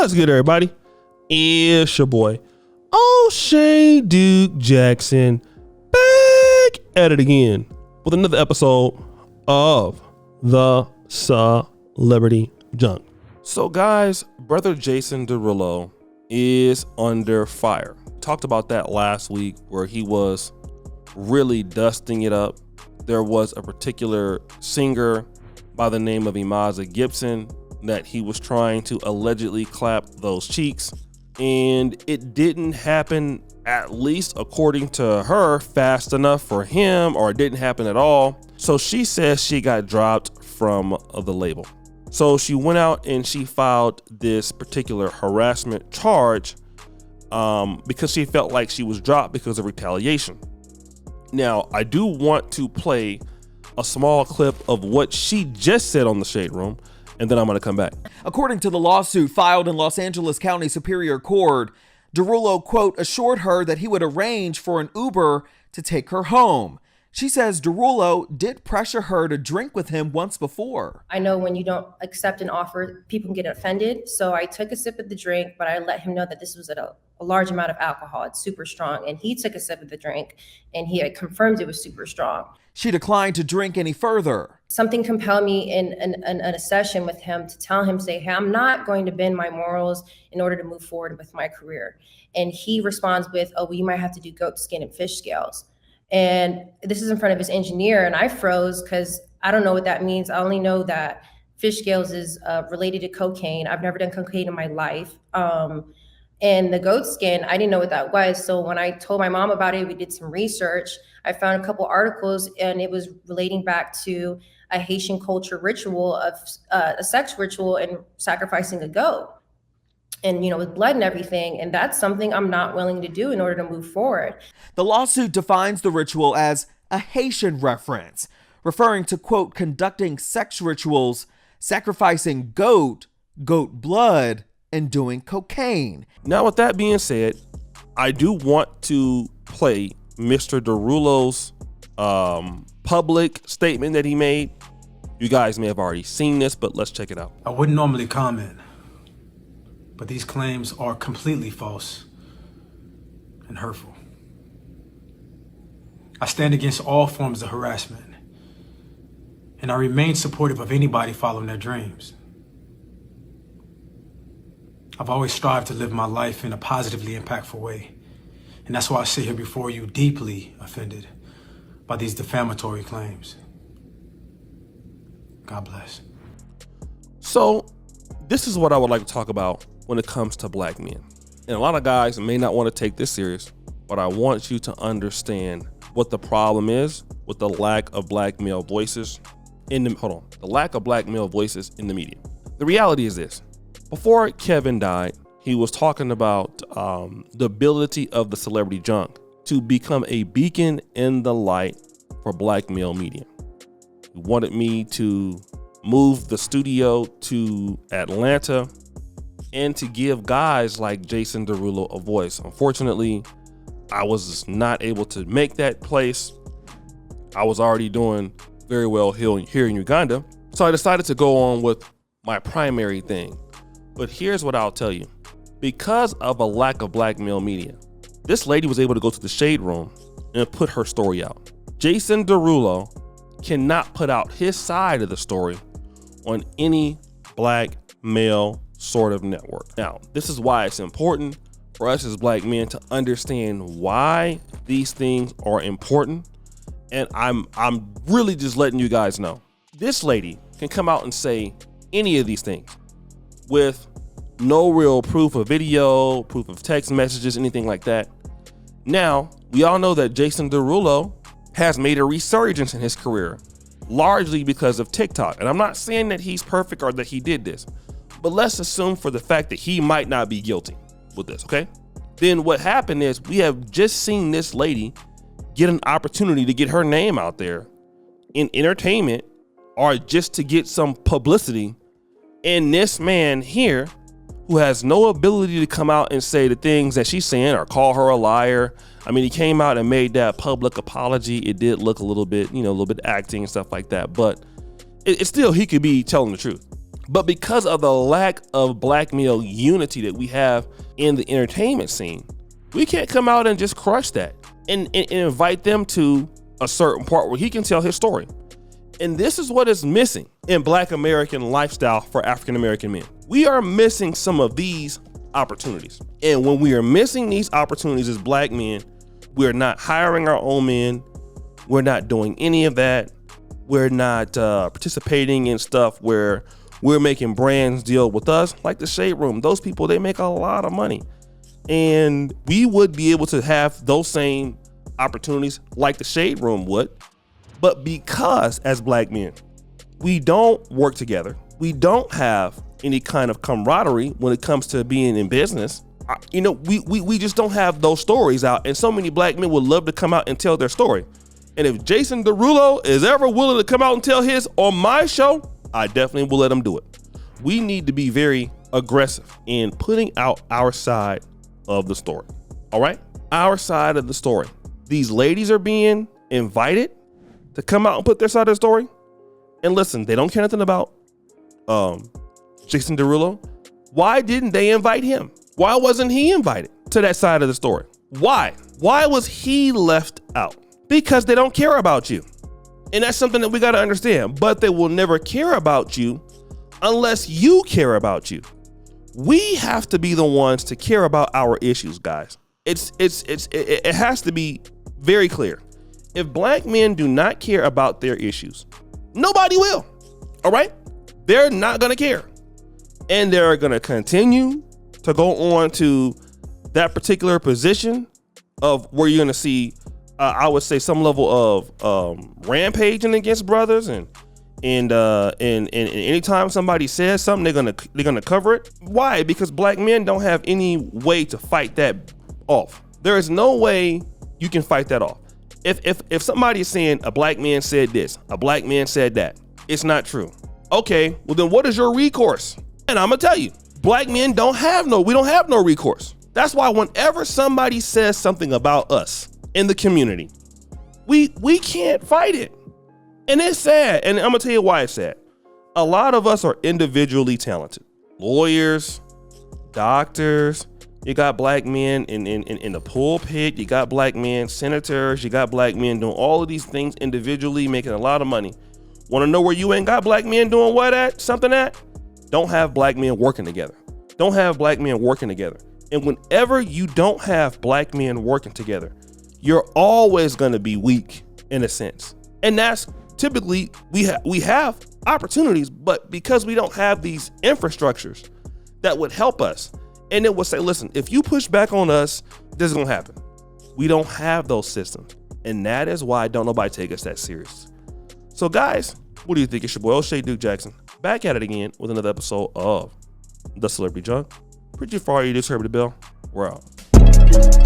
What's good, everybody? It's your boy, O'Shea Duke Jackson, back at it again with another episode of the Celebrity Junk. So guys, brother Jason Derulo is under fire. Talked about that last week where he was really dusting it up. There was a particular singer by the name of Imaza Gibson that he was trying to allegedly clap those cheeks, and it didn't happen, at least according to her, fast enough for him, or it didn't happen at all. So she says she got dropped from the label. So she went out and she filed this particular harassment charge because she felt like she was dropped because of retaliation. Now, I do want to play a small clip of what she just said on the Shade Room, and then I'm going to come back. According to the lawsuit filed in Los Angeles County Superior Court, Derulo, quote, assured her that he would arrange for an Uber to take her home. She says Derulo did pressure her to drink with him once before. I know when you don't accept an offer, people can get offended. So I took a sip of the drink, but I let him know that this was at a large amount of alcohol. It's super strong. And he took a sip of the drink and he had confirmed it was super strong. She declined to drink any further. Something compelled me in a session with him to tell him, say, hey, I'm not going to bend my morals in order to move forward with my career. And he responds with, oh, well, you might have to do goat skin and fish scales. And this is in front of his engineer, and I froze because I don't know what that means. I only know that fish scales is related to cocaine. I've never done cocaine in my life. And the goat skin, I didn't know what that was. So when I told my mom about it, we did some research. I found a couple articles, and it was relating back to a Haitian culture ritual of a sex ritual and sacrificing a goat. And, you know, with blood and everything. And that's something I'm not willing to do in order to move forward. The lawsuit defines the ritual as a Haitian reference, referring to, quote, conducting sex rituals, sacrificing goat blood, and doing cocaine. Now, with that being said, I do want to play Mr. Derulo's public statement that he made. You guys may have already seen this, but let's check it out. I wouldn't normally comment, but these claims are completely false and hurtful. I stand against all forms of harassment, and I remain supportive of anybody following their dreams. I've always strived to live my life in a positively impactful way, and that's why I sit here before you deeply offended by these defamatory claims. God bless. So this is what I would like to talk about when it comes to black men. And a lot of guys may not want to take this serious, but I want you to understand what the problem is with the lack of black male voices in the, the lack of black male voices in the media. The reality is this: before Kevin died, he was talking about the ability of the Celebrity Junk to become a beacon in the light for black male media. He wanted me to move the studio to Atlanta and to give guys like Jason Derulo a voice. Unfortunately, I was not able to make that place. I was already doing very well here in Uganda. So I decided to go on with my primary thing. But here's what I'll tell you. Because of a lack of black male media, this lady was able to go to the Shade Room and put her story out. Jason Derulo cannot put out his side of the story on any black male sort of network. Now, this is why it's important for us as black men to understand why these things are important. And I'm really just letting you guys know. This lady can come out and say any of these things with no real proof of video, proof of text messages, anything like that. Now, we all know that Jason Derulo has made a resurgence in his career, largely because of TikTok. And I'm not saying that he's perfect or that he did this, but let's assume for the fact that he might not be guilty with this, okay? Then what happened is we have just seen this lady get an opportunity to get her name out there in entertainment or just to get some publicity. And this man here, who has no ability to come out and say the things that she's saying or call her a liar. I mean, he came out and made that public apology. It did look a little bit, a little bit acting and stuff like that, but it's still, he could be telling the truth. But because of the lack of black male unity that we have in the entertainment scene, we can't come out and just crush that and invite them to a certain part where he can tell his story. And this is what is missing in Black American lifestyle for African American men. We are missing some of these opportunities. And when we are missing these opportunities as black men, we're not hiring our own men. We're not doing any of that. We're not participating in stuff where we're making brands deal with us, like the Shade Room. Those people, they make a lot of money. And we would be able to have those same opportunities like the Shade Room would. But because as black men, we don't work together, we don't have any kind of camaraderie when it comes to being in business, we just don't have those stories out. And so many black men would love to come out and tell their story. And if Jason Derulo is ever willing to come out and tell his on my show, I definitely will let him do it. We need to be very aggressive in putting out our side of the story. All right? Our side of the story. These ladies are being invited to come out and put their side of the story. And listen, they don't care nothing about Jason Derulo. Why didn't they invite him? Why wasn't he invited to that side of the story? Why? Why was he left out? Because they don't care about you. And that's something that we got to understand. But they will never care about you unless you care about you. We have to be the ones to care about our issues, guys. It has to be very clear. If black men do not care about their issues, nobody will. All right? They're not going to care. And they're going to continue to go on to that particular position of where you're going to see, I would say, some level of rampaging against brothers, and anytime somebody says something, they're gonna cover it. Why? Because black men don't have any way to fight that off. There is no way you can fight that off. If somebody is saying a black man said this, a black man said that, it's not true. Okay, well then what is your recourse? And I'm gonna tell you, black men we don't have no recourse. That's why whenever somebody says something about us in the community, we can't fight it. And it's sad. And I'm gonna tell you why it's sad. A lot of us are individually talented. Lawyers, doctors, you got black men in the pulpit, you got black men, senators, you got black men doing all of these things individually, making a lot of money. Wanna know where you ain't got black men doing what at? Something at? Don't have black men working together. Don't have black men working together. And whenever you don't have black men working together, you're always gonna be weak in a sense. And that's typically, we have opportunities, but because we don't have these infrastructures that would help us, and it would say, listen, if you push back on us, this is gonna happen. We don't have those systems. And that is why don't nobody take us that serious. So guys, what do you think? It's your boy O'Shea Duke Jackson, back at it again with another episode of The Celebrity Junk. Pretty far, you just heard the bell. We're out.